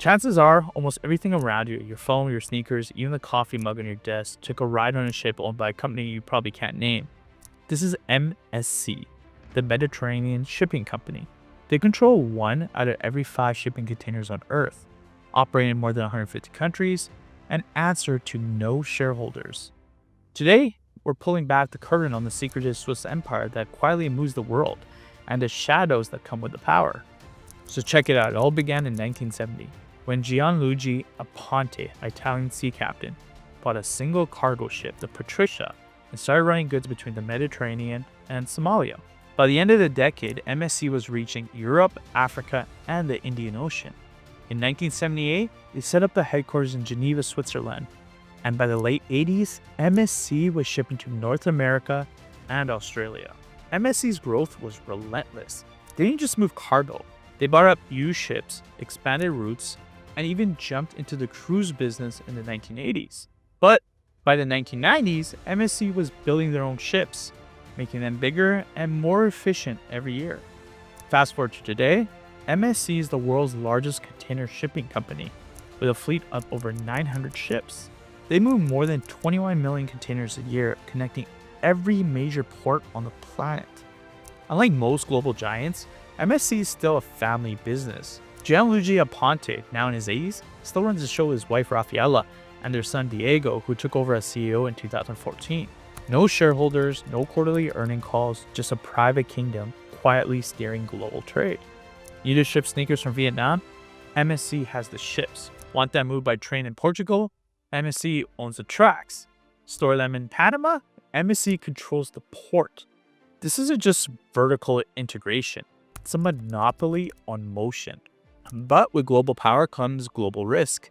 Chances are, almost everything around you, your phone, your sneakers, even the coffee mug on your desk, took a ride on a ship owned by a company you probably can't name. This is MSC, the Mediterranean Shipping Company. They control 1 out of every 5 shipping containers on Earth, operate in more than 150 countries, and answer to no shareholders. Today, we're pulling back the curtain on the secretive Swiss empire that quietly moves the world and the shadows that come with the power. So check it out. It all began in 1970 when Gianluigi Aponte, Italian sea captain, bought a single cargo ship, the Patricia, and started running goods between the Mediterranean and Somalia. By the end of the decade, MSC was reaching Europe, Africa, and the Indian Ocean. In 1978, they set up the headquarters in Geneva, Switzerland, and by the late 80s, MSC was shipping to North America and Australia. MSC's growth was relentless. They didn't just move cargo. They bought up used ships, expanded routes, and even jumped into the cruise business in the 1980s. But by the 1990s, MSC was building their own ships, making them bigger and more efficient every year. Fast forward to today, MSC is the world's largest container shipping company, with a fleet of over 900 ships. They move more than 21 million containers a year, connecting every major port on the planet. Unlike most global giants, MSC is still a family business. Gianluigi Aponte, now in his 80s, still runs the show with his wife Raffaella and their son Diego, who took over as CEO in 2014. No shareholders, no quarterly earning calls, just a private kingdom quietly steering global trade. Need to ship sneakers from Vietnam? MSC has the ships. Want that moved by train in Portugal? MSC owns the tracks. Store them in Panama? MSC controls the port. This isn't just vertical integration. It's a monopoly on motion. But with global power comes global risk.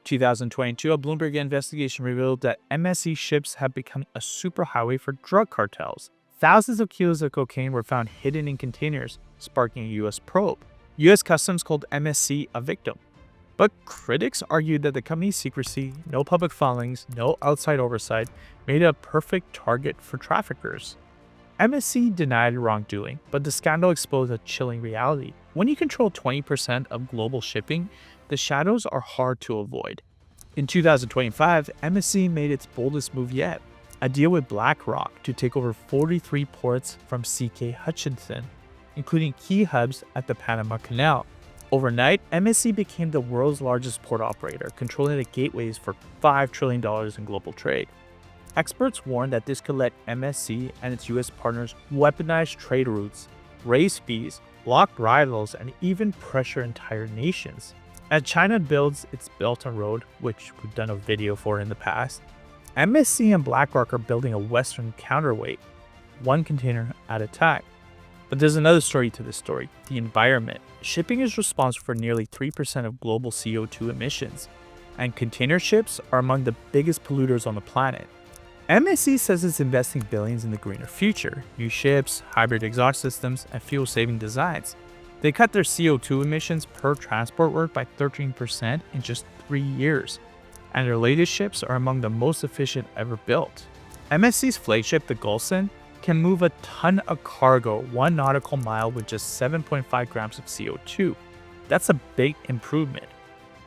2022, a Bloomberg investigation revealed that MSC ships have become a superhighway for drug cartels. Thousands of kilos of cocaine were found hidden in containers, sparking a U.S. probe. U.S. Customs called MSC a victim. But critics argued that the company's secrecy, no public filings, no outside oversight, made it a perfect target for traffickers. MSC denied wrongdoing, but the scandal exposed a chilling reality. When you control 20% of global shipping, the shadows are hard to avoid. In 2025, MSC made its boldest move yet, a deal with BlackRock to take over 43 ports from C.K. Hutchison, including key hubs at the Panama Canal. Overnight, MSC became the world's largest port operator, controlling the gateways for $5 trillion in global trade. Experts warn that this could let MSC and its U.S. partners weaponize trade routes, raise fees, block rivals, and even pressure entire nations. As China builds its Belt and Road, which we've done a video for in the past, MSC and BlackRock are building a Western counterweight, one container at a time. But there's another story to this story, the environment. Shipping is responsible for nearly 3% of global CO2 emissions, and container ships are among the biggest polluters on the planet. MSC says it's investing billions in the greener future, new ships, hybrid exhaust systems, and fuel-saving designs. They cut their CO2 emissions per transport work by 13% in just 3 years, and their latest ships are among the most efficient ever built. MSC's flagship, the Gulfstream, can move a ton of cargo 1 nautical mile with just 7.5 grams of CO2. That's a big improvement.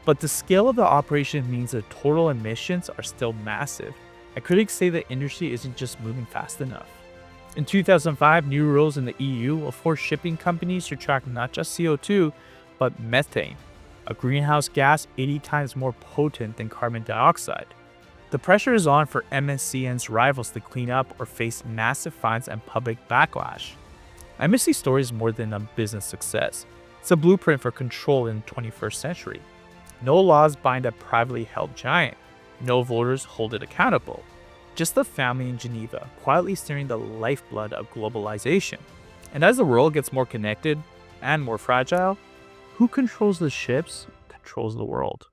But the scale of the operation means the total emissions are still massive. And critics say the industry isn't just moving fast enough. In 2005, new rules in the EU will force shipping companies to track not just CO2, but methane, a greenhouse gas 80 times more potent than carbon dioxide. The pressure is on for MSC and its rivals to clean up or face massive fines and public backlash. MSC's story is more than a business success. It's a blueprint for control in the 21st century. No laws bind a privately held giant. No voters hold it accountable. Just the family in Geneva, quietly steering the lifeblood of globalization. And as the world gets more connected and more fragile, who controls the ships controls the world.